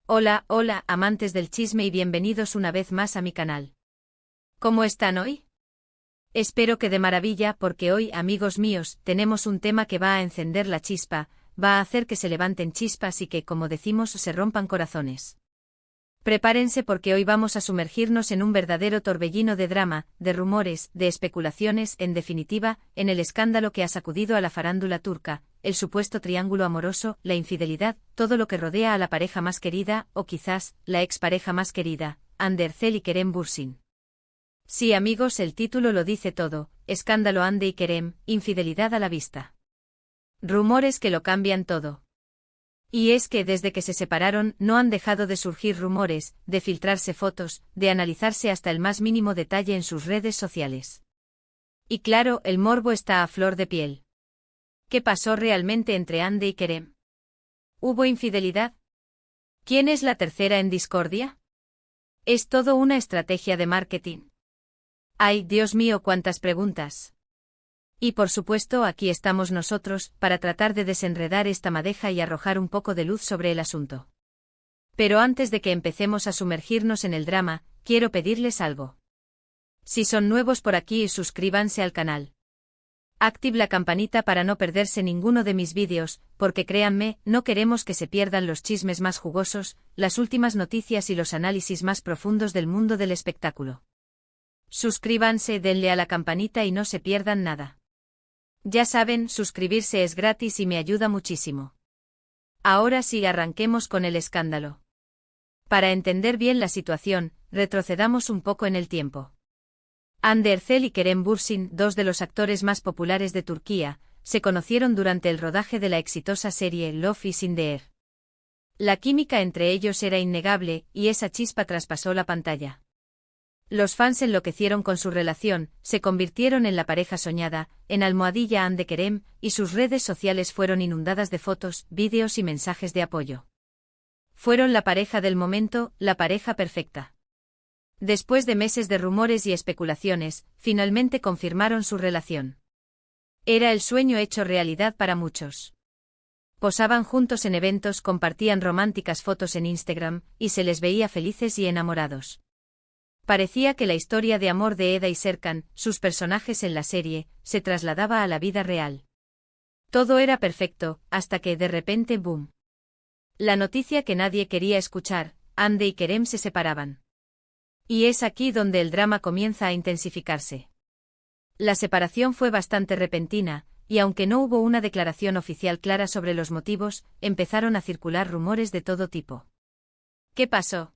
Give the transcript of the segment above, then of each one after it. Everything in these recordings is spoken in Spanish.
Hola, hola, amantes del chisme y bienvenidos una vez más a mi canal. ¿Cómo están hoy? Espero que de maravilla porque hoy, amigos míos, tenemos un tema que va a encender la chispa, va a hacer que se levanten chispas y que, como decimos, se rompan corazones. Prepárense porque hoy vamos a sumergirnos en un verdadero torbellino de drama, de rumores, de especulaciones, en definitiva, en el escándalo que ha sacudido a la farándula turca, el supuesto triángulo amoroso, la infidelidad, todo lo que rodea a la pareja más querida, o quizás, la expareja más querida, Hande Erçel y Kerem Bürsin. Sí, amigos, el título lo dice todo, escándalo Hande y Kerem, infidelidad a la vista. Rumores que lo cambian todo. Y es que desde que se separaron no han dejado de surgir rumores, de filtrarse fotos, de analizarse hasta el más mínimo detalle en sus redes sociales. Y claro, el morbo está a flor de piel. ¿Qué pasó realmente entre Hande y Kerem? ¿Hubo infidelidad? ¿Quién es la tercera en discordia? ¿Es todo una estrategia de marketing? ¡Ay, Dios mío, cuántas preguntas! Y por supuesto aquí estamos nosotros, para tratar de desenredar esta madeja y arrojar un poco de luz sobre el asunto. Pero antes de que empecemos a sumergirnos en el drama, quiero pedirles algo. Si son nuevos por aquí, suscríbanse al canal. Active la campanita para no perderse ninguno de mis vídeos, porque créanme, no queremos que se pierdan los chismes más jugosos, las últimas noticias y los análisis más profundos del mundo del espectáculo. Suscríbanse, denle a la campanita y no se pierdan nada. Ya saben, suscribirse es gratis y me ayuda muchísimo. Ahora sí, arranquemos con el escándalo. Para entender bien la situación, retrocedamos un poco en el tiempo. Hande Erçel y Kerem Bürsin, dos de los actores más populares de Turquía, se conocieron durante el rodaje de la exitosa serie Love is in the Air. La química entre ellos era innegable, y esa chispa traspasó la pantalla. Los fans enloquecieron con su relación, se convirtieron en la pareja soñada, en almohadilla Hande Kerem, y sus redes sociales fueron inundadas de fotos, vídeos y mensajes de apoyo. Fueron la pareja del momento, la pareja perfecta. Después de meses de rumores y especulaciones, finalmente confirmaron su relación. Era el sueño hecho realidad para muchos. Posaban juntos en eventos, compartían románticas fotos en Instagram, y se les veía felices y enamorados. Parecía que la historia de amor de Eda y Serkan, sus personajes en la serie, se trasladaba a la vida real. Todo era perfecto, hasta que de repente ¡boom! La noticia que nadie quería escuchar, Hande y Kerem se separaban. Y es aquí donde el drama comienza a intensificarse. La separación fue bastante repentina, y aunque no hubo una declaración oficial clara sobre los motivos, empezaron a circular rumores de todo tipo. ¿Qué pasó?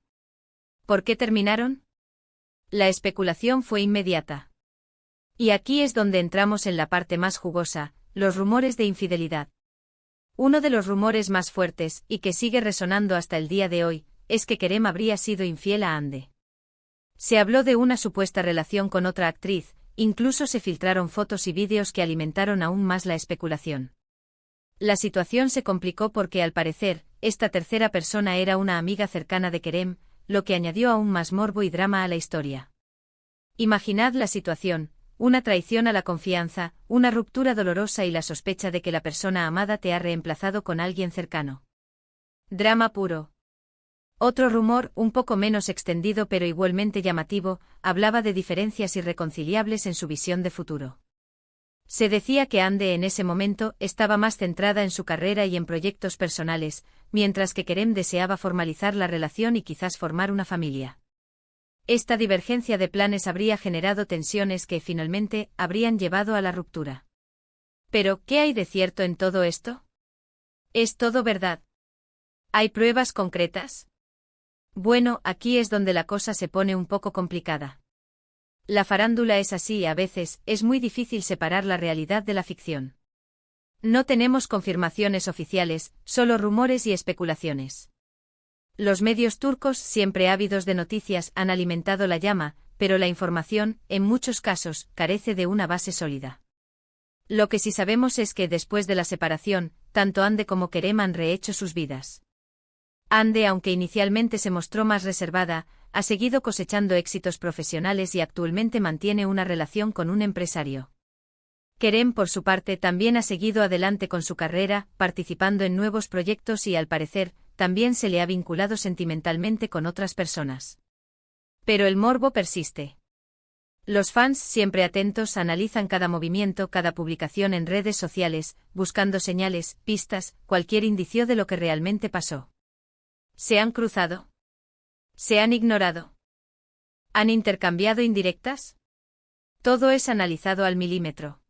¿Por qué terminaron? La especulación fue inmediata. Y aquí es donde entramos en la parte más jugosa, los rumores de infidelidad. Uno de los rumores más fuertes, y que sigue resonando hasta el día de hoy, es que Kerem habría sido infiel a Hande. Se habló de una supuesta relación con otra actriz, incluso se filtraron fotos y vídeos que alimentaron aún más la especulación. La situación se complicó porque al parecer, esta tercera persona era una amiga cercana de Kerem, lo que añadió aún más morbo y drama a la historia. Imaginad la situación, una traición a la confianza, una ruptura dolorosa y la sospecha de que la persona amada te ha reemplazado con alguien cercano. Drama puro. Otro rumor, un poco menos extendido pero igualmente llamativo, hablaba de diferencias irreconciliables en su visión de futuro. Se decía que Hande en ese momento estaba más centrada en su carrera y en proyectos personales, mientras que Kerem deseaba formalizar la relación y quizás formar una familia. Esta divergencia de planes habría generado tensiones que finalmente habrían llevado a la ruptura. Pero, ¿qué hay de cierto en todo esto? ¿Es todo verdad? ¿Hay pruebas concretas? Bueno, aquí es donde la cosa se pone un poco complicada. La farándula es así y a veces es muy difícil separar la realidad de la ficción. No tenemos confirmaciones oficiales, solo rumores y especulaciones. Los medios turcos, siempre ávidos de noticias, han alimentado la llama, pero la información, en muchos casos, carece de una base sólida. Lo que sí sabemos es que después de la separación, tanto Hande como Kerem han rehecho sus vidas. Hande, aunque inicialmente se mostró más reservada, ha seguido cosechando éxitos profesionales y actualmente mantiene una relación con un empresario. Kerem, por su parte, también ha seguido adelante con su carrera, participando en nuevos proyectos y, al parecer, también se le ha vinculado sentimentalmente con otras personas. Pero el morbo persiste. Los fans, siempre atentos, analizan cada movimiento, cada publicación en redes sociales, buscando señales, pistas, cualquier indicio de lo que realmente pasó. ¿Se han cruzado? ¿Se han ignorado? ¿Han intercambiado indirectas? Todo es analizado al milímetro.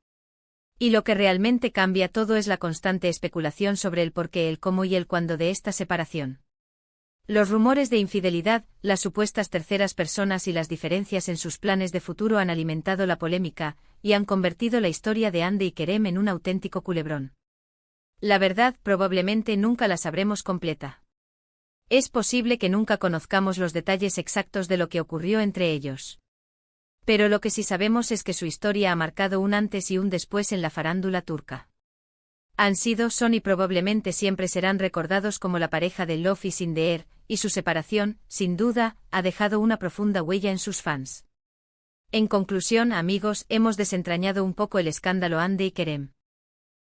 Y lo que realmente cambia todo es la constante especulación sobre el porqué, el cómo y el cuándo de esta separación. Los rumores de infidelidad, las supuestas terceras personas y las diferencias en sus planes de futuro han alimentado la polémica, y han convertido la historia de Hande y Kerem en un auténtico culebrón. La verdad probablemente nunca la sabremos completa. Es posible que nunca conozcamos los detalles exactos de lo que ocurrió entre ellos. Pero lo que sí sabemos es que su historia ha marcado un antes y un después en la farándula turca. Han sido, son y probablemente siempre serán recordados como la pareja de Love is in the air, y su separación, sin duda, ha dejado una profunda huella en sus fans. En conclusión, amigos, hemos desentrañado un poco el escándalo Hande y Kerem.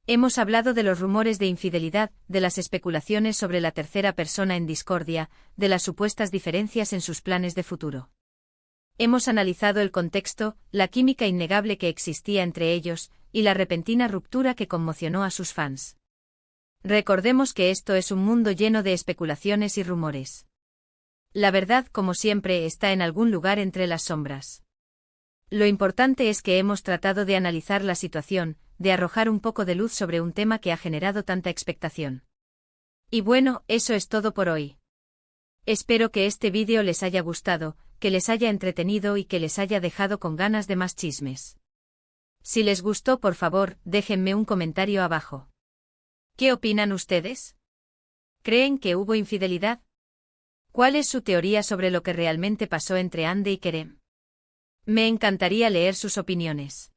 Hemos hablado de los rumores de infidelidad, de las especulaciones sobre la tercera persona en discordia, de las supuestas diferencias en sus planes de futuro. Hemos analizado el contexto, la química innegable que existía entre ellos, y la repentina ruptura que conmocionó a sus fans. Recordemos que esto es un mundo lleno de especulaciones y rumores. La verdad, como siempre, está en algún lugar entre las sombras. Lo importante es que hemos tratado de analizar la situación, de arrojar un poco de luz sobre un tema que ha generado tanta expectación. Y bueno, eso es todo por hoy. Espero que este vídeo les haya gustado, que les haya entretenido y que les haya dejado con ganas de más chismes. Si les gustó, por favor, déjenme un comentario abajo. ¿Qué opinan ustedes? ¿Creen que hubo infidelidad? ¿Cuál es su teoría sobre lo que realmente pasó entre Hande y Kerem? Me encantaría leer sus opiniones.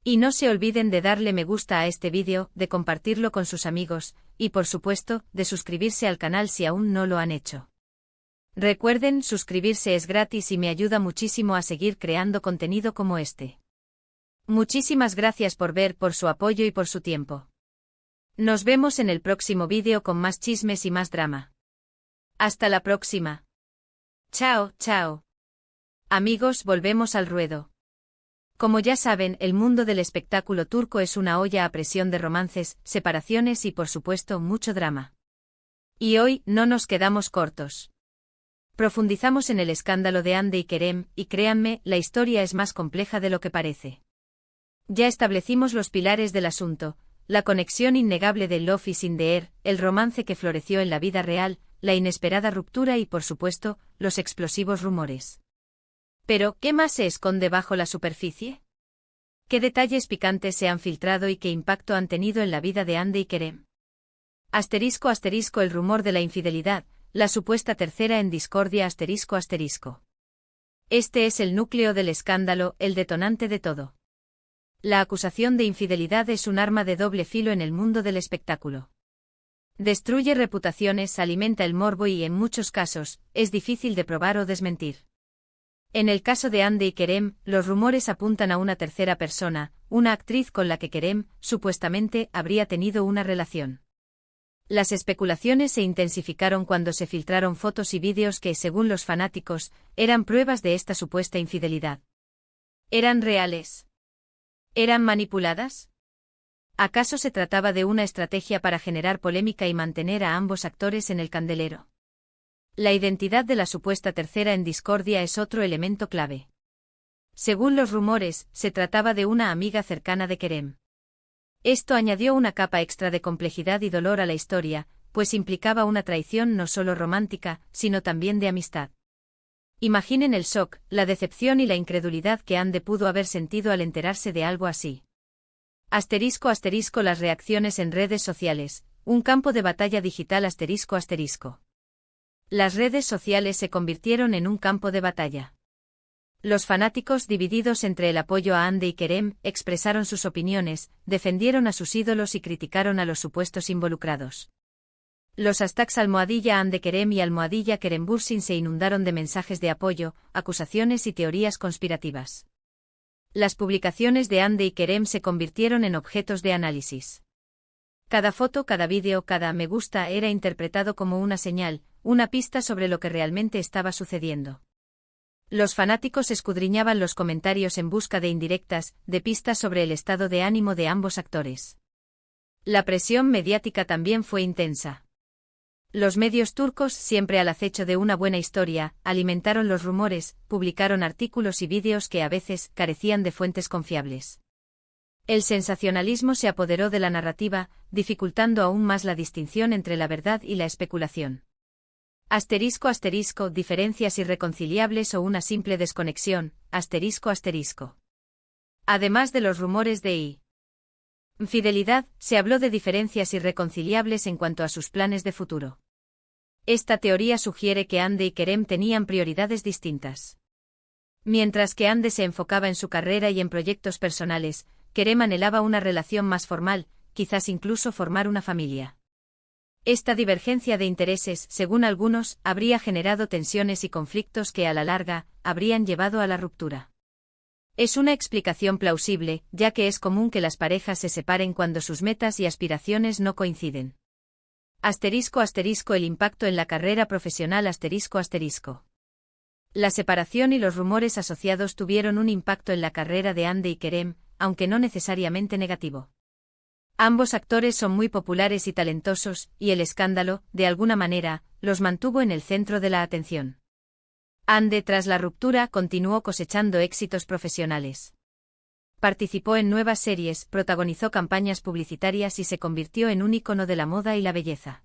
Y no se olviden de darle me gusta a este vídeo, de compartirlo con sus amigos, y por supuesto, de suscribirse al canal si aún no lo han hecho. Recuerden, suscribirse es gratis y me ayuda muchísimo a seguir creando contenido como este. Muchísimas gracias por ver, por su apoyo y por su tiempo. Nos vemos en el próximo vídeo con más chismes y más drama. Hasta la próxima. Chao, chao. Amigos, volvemos al ruedo. Como ya saben, el mundo del espectáculo turco es una olla a presión de romances, separaciones y por supuesto mucho drama. Y hoy no nos quedamos cortos. Profundizamos en el escándalo de Hande y Kerem, y créanme, la historia es más compleja de lo que parece. Ya establecimos los pilares del asunto, la conexión innegable de Love is in the air, el romance que floreció en la vida real, la inesperada ruptura y por supuesto, los explosivos rumores. Pero, ¿qué más se esconde bajo la superficie? ¿Qué detalles picantes se han filtrado y qué impacto han tenido en la vida de Hande y Kerem? Asterisco asterisco el rumor de la infidelidad, la supuesta tercera en discordia asterisco asterisco. Este es el núcleo del escándalo, el detonante de todo. La acusación de infidelidad es un arma de doble filo en el mundo del espectáculo. Destruye reputaciones, alimenta el morbo y, en muchos casos, es difícil de probar o desmentir. En el caso de Hande y Kerem, los rumores apuntan a una tercera persona, una actriz con la que Kerem, supuestamente, habría tenido una relación. Las especulaciones se intensificaron cuando se filtraron fotos y vídeos que, según los fanáticos, eran pruebas de esta supuesta infidelidad. ¿Eran reales? ¿Eran manipuladas? ¿Acaso se trataba de una estrategia para generar polémica y mantener a ambos actores en el candelero? La identidad de la supuesta tercera en discordia es otro elemento clave. Según los rumores, se trataba de una amiga cercana de Kerem. Esto añadió una capa extra de complejidad y dolor a la historia, pues implicaba una traición no solo romántica, sino también de amistad. Imaginen el shock, la decepción y la incredulidad que Hande pudo haber sentido al enterarse de algo así. Asterisco asterisco las reacciones en redes sociales, un campo de batalla digital asterisco asterisco. Las redes sociales se convirtieron en un campo de batalla. Los fanáticos, divididos entre el apoyo a Hande y Kerem, expresaron sus opiniones, defendieron a sus ídolos y criticaron a los supuestos involucrados. Los hashtags #Hande Kerem y #Kerem Bürsin se inundaron de mensajes de apoyo, acusaciones y teorías conspirativas. Las publicaciones de Hande y Kerem se convirtieron en objetos de análisis. Cada foto, cada vídeo, cada me gusta era interpretado como una señal, una pista sobre lo que realmente estaba sucediendo. Los fanáticos escudriñaban los comentarios en busca de indirectas, de pistas sobre el estado de ánimo de ambos actores. La presión mediática también fue intensa. Los medios turcos, siempre al acecho de una buena historia, alimentaron los rumores, publicaron artículos y vídeos que a veces carecían de fuentes confiables. El sensacionalismo se apoderó de la narrativa, dificultando aún más la distinción entre la verdad y la especulación. Asterisco asterisco, diferencias irreconciliables o una simple desconexión, asterisco asterisco. Además de los rumores de infidelidad, se habló de diferencias irreconciliables en cuanto a sus planes de futuro. Esta teoría sugiere que Hande y Kerem tenían prioridades distintas. Mientras que Hande se enfocaba en su carrera y en proyectos personales, Kerem anhelaba una relación más formal, quizás incluso formar una familia. Esta divergencia de intereses, según algunos, habría generado tensiones y conflictos que a la larga habrían llevado a la ruptura. Es una explicación plausible, ya que es común que las parejas se separen cuando sus metas y aspiraciones no coinciden. Asterisco asterisco, el impacto en la carrera profesional asterisco asterisco. La separación y los rumores asociados tuvieron un impacto en la carrera de Hande y Kerem, aunque no necesariamente negativo. Ambos actores son muy populares y talentosos, y el escándalo, de alguna manera, los mantuvo en el centro de la atención. Hande, tras la ruptura, continuó cosechando éxitos profesionales. Participó en nuevas series, protagonizó campañas publicitarias y se convirtió en un ícono de la moda y la belleza.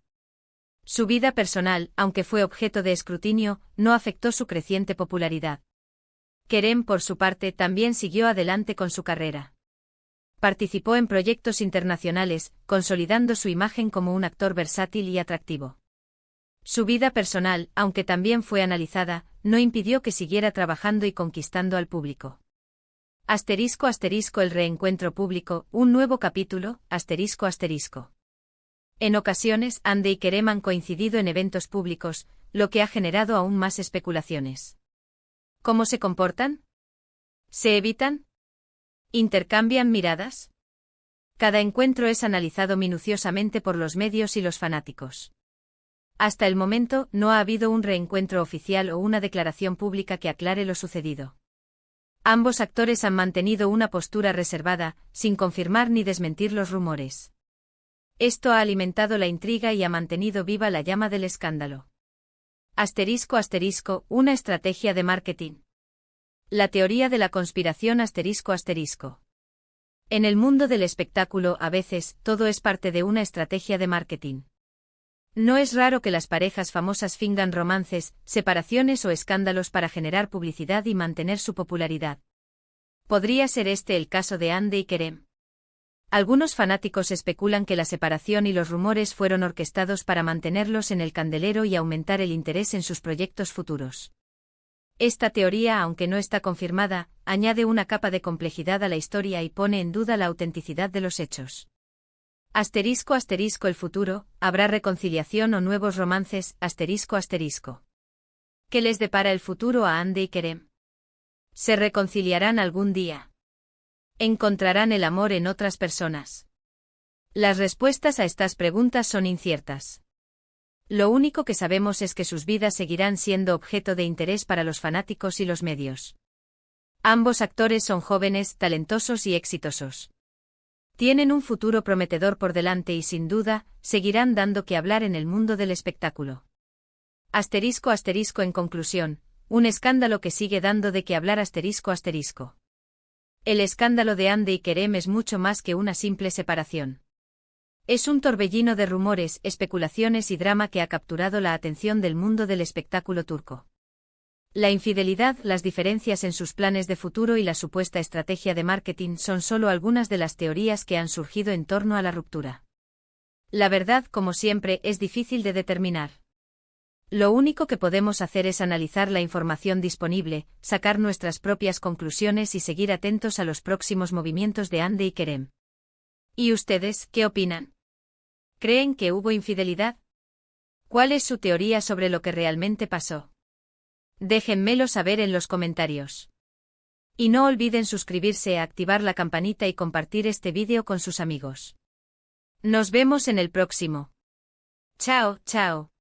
Su vida personal, aunque fue objeto de escrutinio, no afectó su creciente popularidad. Kerem, por su parte, también siguió adelante con su carrera. Participó en proyectos internacionales, consolidando su imagen como un actor versátil y atractivo. Su vida personal, aunque también fue analizada, no impidió que siguiera trabajando y conquistando al público. Asterisco asterisco, el reencuentro público, un nuevo capítulo, asterisco asterisco. En ocasiones, Hande y Kerem han coincidido en eventos públicos, lo que ha generado aún más especulaciones. ¿Cómo se comportan? ¿Se evitan? ¿Intercambian miradas? Cada encuentro es analizado minuciosamente por los medios y los fanáticos. Hasta el momento, no ha habido un reencuentro oficial o una declaración pública que aclare lo sucedido. Ambos actores han mantenido una postura reservada, sin confirmar ni desmentir los rumores. Esto ha alimentado la intriga y ha mantenido viva la llama del escándalo. Asterisco asterisco, una estrategia de marketing. La teoría de la conspiración asterisco asterisco. En el mundo del espectáculo, a veces, todo es parte de una estrategia de marketing. No es raro que las parejas famosas fingan romances, separaciones o escándalos para generar publicidad y mantener su popularidad. ¿Podría ser este el caso de Hande y Kerem? Algunos fanáticos especulan que la separación y los rumores fueron orquestados para mantenerlos en el candelero y aumentar el interés en sus proyectos futuros. Esta teoría, aunque no está confirmada, añade una capa de complejidad a la historia y pone en duda la autenticidad de los hechos. Asterisco asterisco, el futuro, ¿habrá reconciliación o nuevos romances? Asterisco asterisco. ¿Qué les depara el futuro a Hande y Kerem? ¿Se reconciliarán algún día? ¿Encontrarán el amor en otras personas? Las respuestas a estas preguntas son inciertas. Lo único que sabemos es que sus vidas seguirán siendo objeto de interés para los fanáticos y los medios. Ambos actores son jóvenes, talentosos y exitosos. Tienen un futuro prometedor por delante y sin duda, seguirán dando que hablar en el mundo del espectáculo. Asterisco asterisco, en conclusión, un escándalo que sigue dando de qué hablar asterisco asterisco. El escándalo de Hande y Kerem es mucho más que una simple separación. Es un torbellino de rumores, especulaciones y drama que ha capturado la atención del mundo del espectáculo turco. La infidelidad, las diferencias en sus planes de futuro y la supuesta estrategia de marketing son solo algunas de las teorías que han surgido en torno a la ruptura. La verdad, como siempre, es difícil de determinar. Lo único que podemos hacer es analizar la información disponible, sacar nuestras propias conclusiones y seguir atentos a los próximos movimientos de Hande y Kerem. ¿Y ustedes, qué opinan? ¿Creen que hubo infidelidad? ¿Cuál es su teoría sobre lo que realmente pasó? Déjenmelo saber en los comentarios. Y no olviden suscribirse, activar la campanita y compartir este vídeo con sus amigos. Nos vemos en el próximo. Chao, chao.